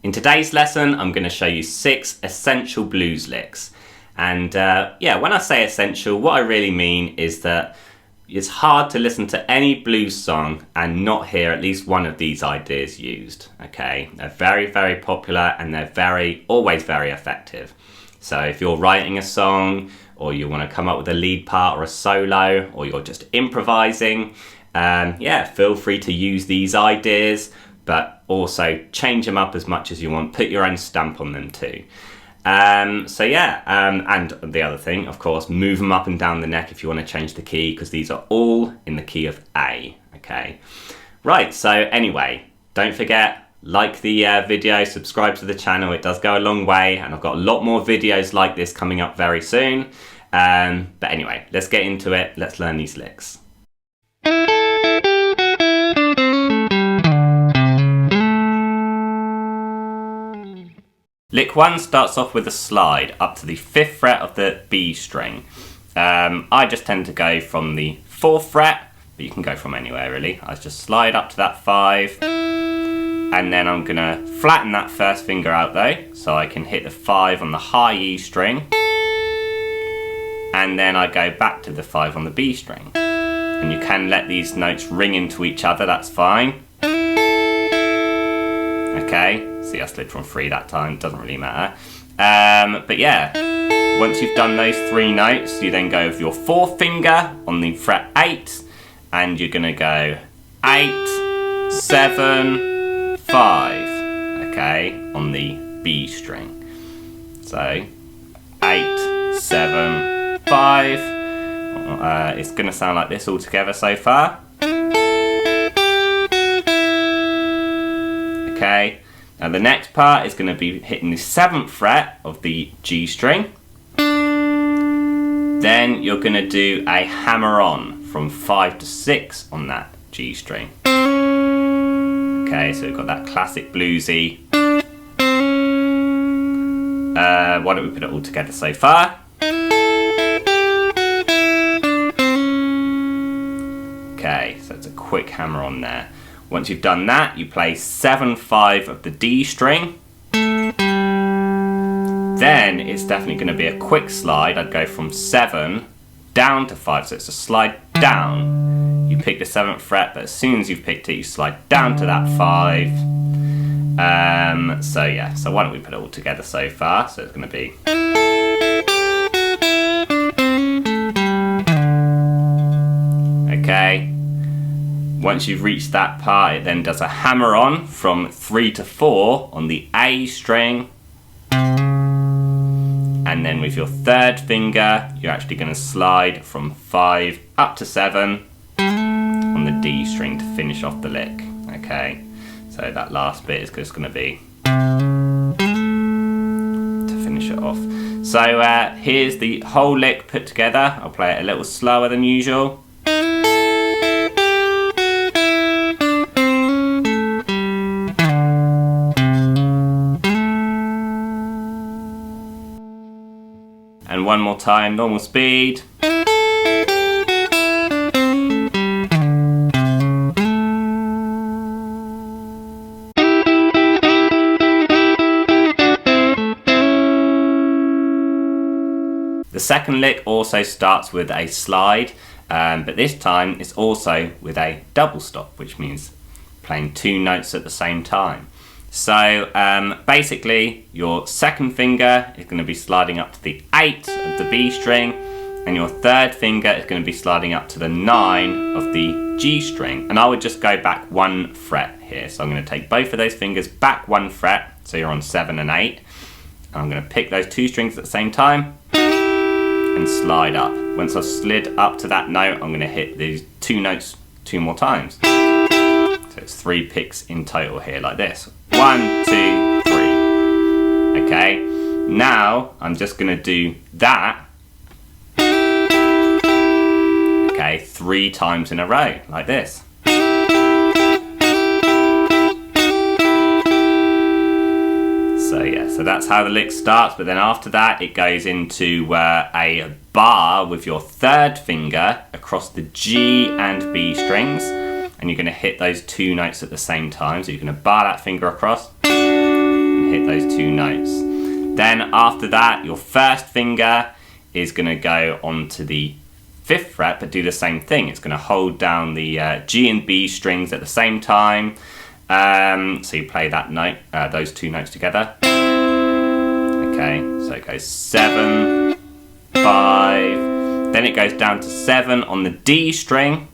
In today's lesson, I'm going to show you 6 essential blues licks. And when I say essential, what I really mean is that it's hard to listen to any blues song and not hear at least one of these ideas used, okay? They're very, very popular and they're always very effective. So if you're writing a song or you want to come up with a lead part or a solo or you're just improvising, feel free to use these ideas, but also change them up as much as you want. Put your own stamp on them too. And the other thing, of course, move them up and down the neck if you want to change the key, because these are all in the key of A, okay? Right, so anyway, don't forget, like the video, subscribe to the channel. It does go a long way, and I've got a lot more videos like this coming up very soon. But anyway, let's get into it. Let's learn these licks. Lick 1 starts off with a slide up to the 5th fret of the B string. I just tend to go from the 4th fret, but you can go from anywhere really. I just slide up to that 5, and then I'm gonna flatten that first finger out though, so I can hit the 5 on the high E string, and then I go back to the 5 on the B string. And you can let these notes ring into each other, that's fine. Okay, see I slid from 3 that time, doesn't really matter. But yeah, once you've done those 3 notes, you then go with your 4th finger on the fret 8, and you're gonna go 8, 7, 5, okay, on the B string. So 8, 7, 5. It's gonna sound like this all together so far. Okay, now the next part is going to be hitting the 7th fret of the G string. Then you're going to do a hammer on from 5 to 6 on that G string. Okay, so we've got that classic bluesy. Why don't we put it all together so far? Okay, so it's a quick hammer on there. Once you've done that, you play 7, 5 of the D string. Then it's definitely going to be a quick slide. I'd go from 7 down to 5, so it's a slide down. You pick the 7th fret, but as soon as you've picked it, you slide down to that 5. So why don't we put it all together so far? So it's going to be... Okay. Once you've reached that part, it then does a hammer on from 3 to 4 on the A string. And then with your 3rd finger, you're actually going to slide from 5 up to 7 on the D string to finish off the lick. Okay, so that last bit is just going to be to finish it off. So here's the whole lick put together. I'll play it a little slower than usual. And one more time, normal speed. The second lick also starts with a slide, but this time it's also with a double stop, which means playing 2 notes at the same time. So basically your 2nd finger is going to be sliding up to the 8 of the B string, and your 3rd finger is going to be sliding up to the 9 of the G string. And I would just go back 1 fret here. So I'm going to take both of those fingers back 1 fret, so you're on 7 and 8. And I'm going to pick those 2 strings at the same time and slide up. Once I've slid up to that note, I'm going to hit these 2 notes 2 more times. So it's 3 picks in total here, like this. 1, 2, 3. Okay, now I'm just going to do that. Okay, 3 times in a row, like this. So that's how the lick starts, but then after that it goes into a bar with your 3rd finger across the G and B strings, and you're going to hit those 2 notes at the same time. So you're going to bar that finger across, those 2 notes. Then after that, your first finger is going to go onto the 5th fret, but do the same thing. It's going to hold down the G and B strings at the same time. So you play that note, those 2 notes together. Okay, so it goes 7, 5. Then it goes down to 7 on the D string.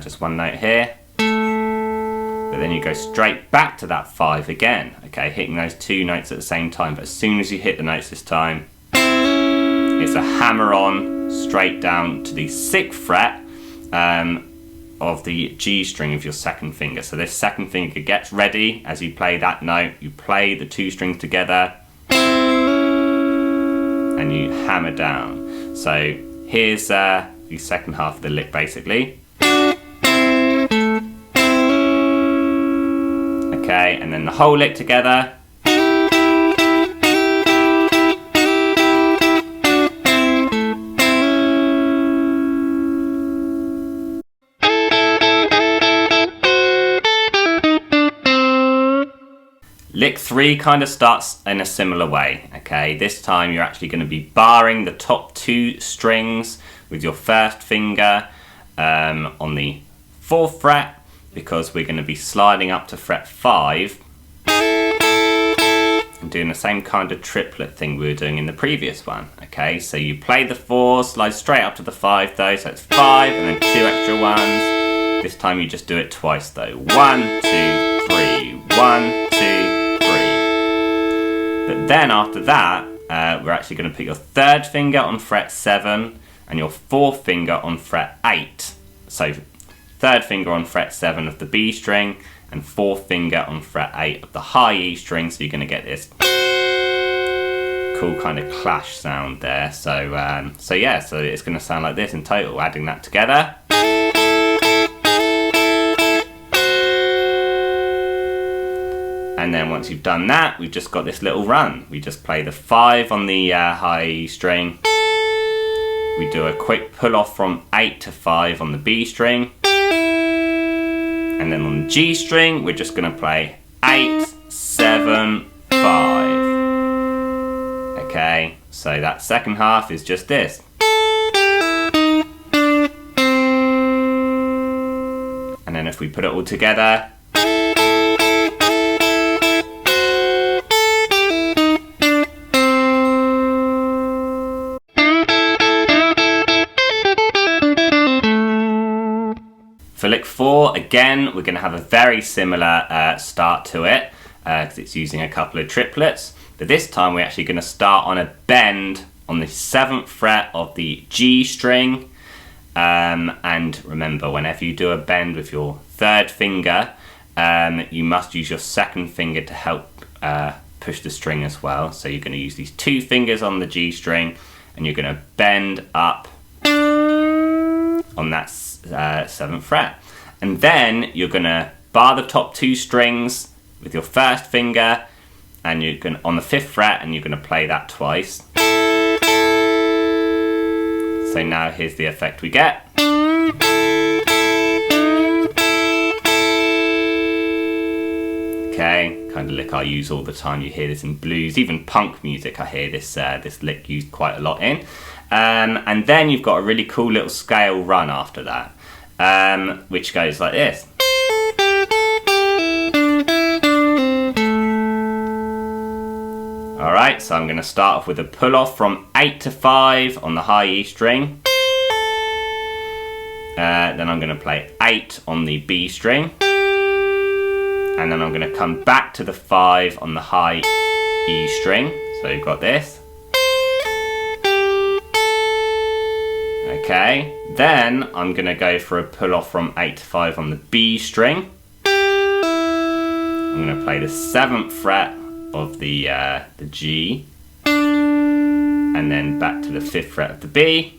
Just 1 note here. But then you go straight back to that 5 again. Okay, hitting those 2 notes at the same time. But as soon as you hit the notes this time, it's a hammer on straight down to the 6th fret of the G string of your 2nd finger. So this 2nd finger gets ready as you play that note. You play the 2 strings together and you hammer down. So here's the second half of the lick basically. Okay, and then the whole lick together. Lick 3 kind of starts in a similar way, okay? This time you're actually going to be barring the top 2 strings with your first finger on the 4th fret, because we're going to be sliding up to fret 5 and doing the same kind of triplet thing we were doing in the previous one, okay? So you play the 4, slide straight up to the 5 though, so it's 5 and then 2 extra ones. This time you just do it twice though. 1, 2, 3, 1, 2, but then after that, we're actually going to put your 3rd finger on fret 7 and your 4th finger on fret 8. So 3rd finger on fret 7 of the B string and 4th finger on fret 8 of the high E string. So you're going to get this cool kind of clash sound there. So yeah, so it's going to sound like this in total, adding that together. And then once you've done that, we've just got this little run. We just play the 5 on the high E string. We do a quick pull off from 8 to 5 on the B string. And then on the G string, we're just going to play 8, 7, 5. Okay, so that second half is just this. And then if we put it all together, for lick 4, again, we're going to have a very similar start to it because it's using a couple of triplets. But this time we're actually going to start on a bend on the 7th fret of the G string. And remember, whenever you do a bend with your 3rd finger, you must use your 2nd finger to help push the string as well. So you're going to use these 2 fingers on the G string and you're going to bend up on that 7th fret, and then you're gonna bar the top 2 strings with your 1st finger, and you can on the 5th fret, and you're gonna play that twice. So now here's the effect we get. Okay, kind of lick I use all the time. You hear this in blues, even punk music. I hear this this lick used quite a lot in. And then you've got a really cool little scale run after that, which goes like this. Alright, so I'm going to start off with a pull off from 8 to 5 on the high E string. Then I'm going to play 8 on the B string. And then I'm going to come back to the 5 on the high E string. So you've got this. Okay, then I'm going to go for a pull off from 8 to 5 on the B string. I'm going to play the 7th fret of the G, and then back to the 5th fret of the B.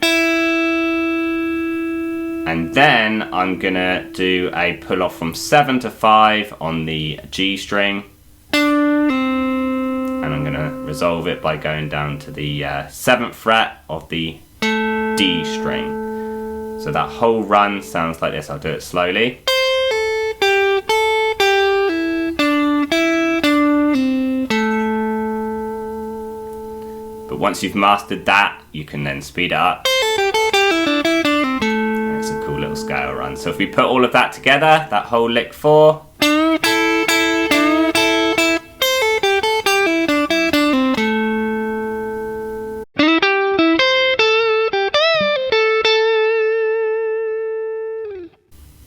And then I'm going to do a pull off from 7 to 5 on the G string. And I'm going to resolve it by going down to the 7th fret of the D string. So that whole run sounds like this. I'll do it slowly. But once you've mastered that, you can then speed it up. It's a cool little scale run. So if we put all of that together, that whole lick 4.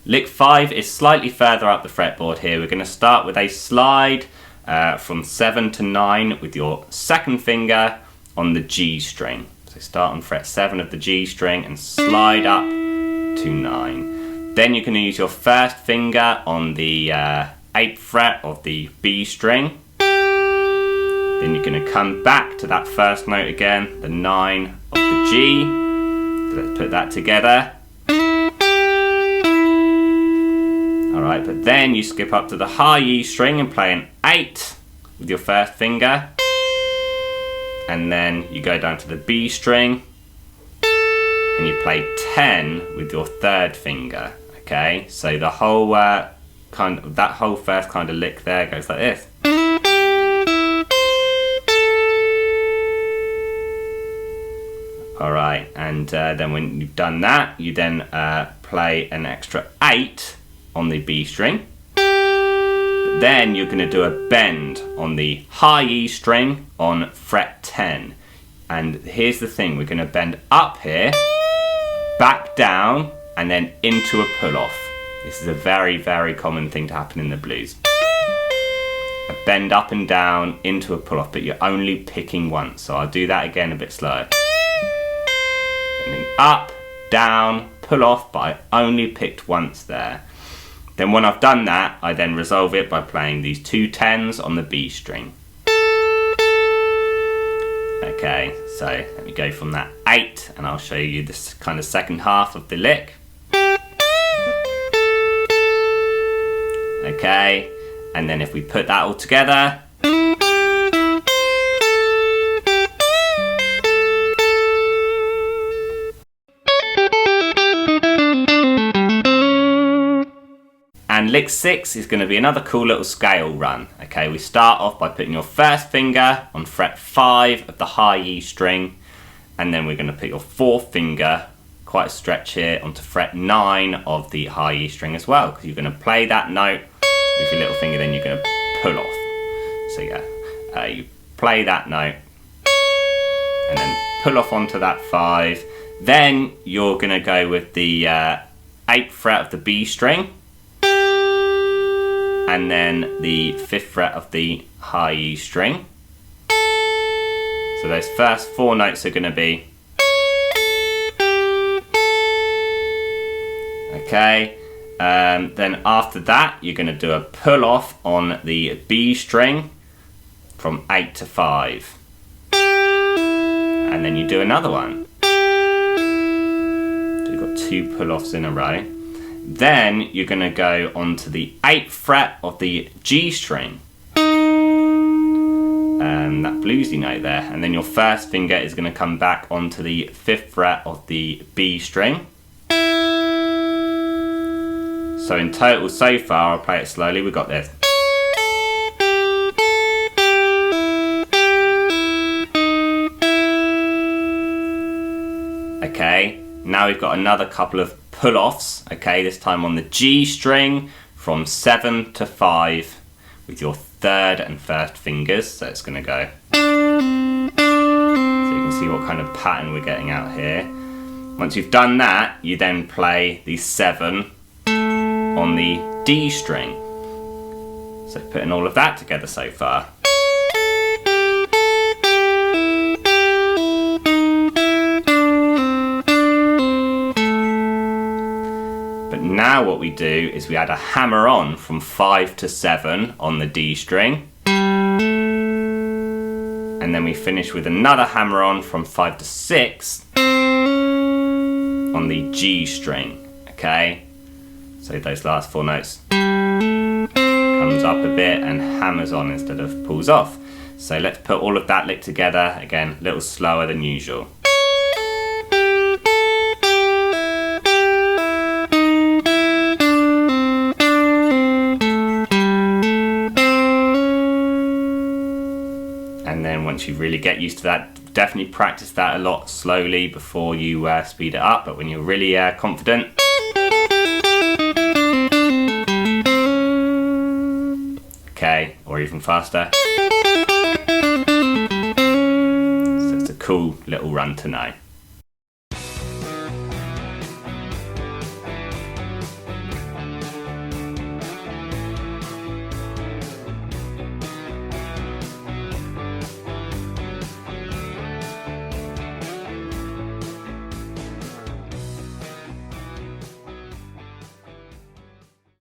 Lick 5 is slightly further up the fretboard here. We're going to start with a slide from 7 to 9 with your second finger on the G string. So start on fret 7 of the G string and slide up to 9. Then you're going to use your first finger on the 8th fret of the B string. Then you're going to come back to that first note again, the 9 of the G. So let's put that together. Alright, but then you skip up to the high E string and play an 8 with your first finger. And then you go down to the B string and you play 10 with your third finger. Okay, so the whole that whole first kind of lick there goes like this. Alright, and then when you've done that, you then play an extra 8 on the B string. But then you're going to do a bend on the high E string on fret 10. And here's the thing, we're going to bend up here, back down, and then into a pull-off. This is a very, very common thing to happen in the blues. A bend up and down into a pull-off, but you're only picking once. So I'll do that again a bit slower. Bending up, down, pull off, but I only picked once there. Then when I've done that, I then resolve it by playing these 2 10s on the B string. Okay, so let me go from that 8 and I'll show you this kind of second half of the lick. Okay, and then if we put that all together, and lick 6 is going to be another cool little scale run. Okay, we start off by putting your first finger on fret 5 of the high E string, and then we're going to put your fourth finger, quite a stretch here, onto fret 9 of the high E string as well, because you're going to play that note with your little finger, then you're going to pull off. So yeah, you play that note, and then pull off onto that 5. Then you're going to go with the 8th fret of the B string, and then the 5th fret of the high E string. So those first 4 notes are going to be, okay, then after that you're going to do a pull off on the B string from 8 to 5, and then you do another one. So you've got 2 pull offs in a row. Then you're going to go onto the 8th fret of the G string, that bluesy note there, and then your first finger is going to come back onto the 5th fret of the B string. So in total so far, I'll play it slowly, we've got this. Okay, now we've got another couple of pull-offs, okay, this time on the G string from 7 to 5 with your 3rd and 1st fingers, so it's going to go. So you can see what kind of pattern we're getting out here. Once you've done that, you then play the 7 on the D string. So putting all of that together so far. Now what we do is we add a hammer on from 5 to 7 on the D string, and then we finish with another hammer on from 5 to 6 on the G string. Okay, so those last 4 notes comes up a bit and hammers on instead of pulls off. So let's put all of that lick together again, a little slower than usual. And then once you really get used to that definitely practice that a lot slowly before you speed it up, but when you're really confident. Okay, or even faster. So it's a cool little run to know.